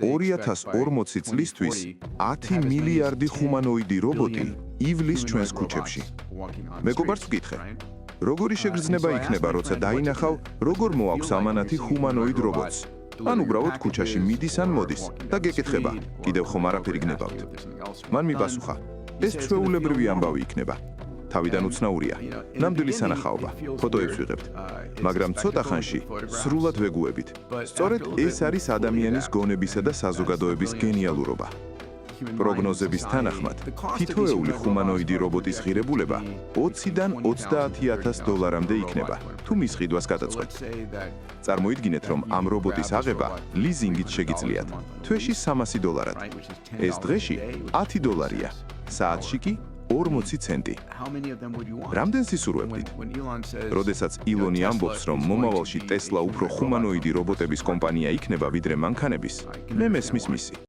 2040 წლისთვის 10 მილიარდი ჰუმანოიდი რობოტი ივლის ჩვენს ქუჩებში. მეგობარს ვკითხე, როგორი შეგრძნება იქნება, როცა დაინახავ, როგორ მოაქვს ამანათი ჰუმანოიდ რობოტს. ან უბრალოდ ქუჩაში მიდის ან მოდის და გეკითხება, კიდევ ხომ არაფერი გნებავთ. მან მიპასუხა, ეს ჩვეულებრივი ამბავი იქნება. თავიდან უცნაურია, ნამდვილი სანახაობა, ფოტოებს ვიღებთ, მაგრამ ცოტა ხანში სრულად ვეგუებით. სწორედ ეს არის ადამიანის გონებისა და საზოგადოების გენიალურობა. პროგნოზების თანახმად, თითოეული ჰუმანოიდი რობოტის ღირებულება 20-დან 30,000 დოლარამდე იქნება, თუ მის ყიდვას გადაწყვეტთ. წარმოიდგინეთ, რომ ამ რობოტის აღება ლიზინგით შეგიძლიათ, თვეში $300. ეს დღეში $10, საათში კი 40 ცენტი. რამდენს ისურვებდით? როდესაც ილონი ამბობს, რომ მომავალში ტესლა უფრო ჰუმანოიდი რობოტების კომპანია იქნება, ვიდრე მანქანების, მე მესმის მისი.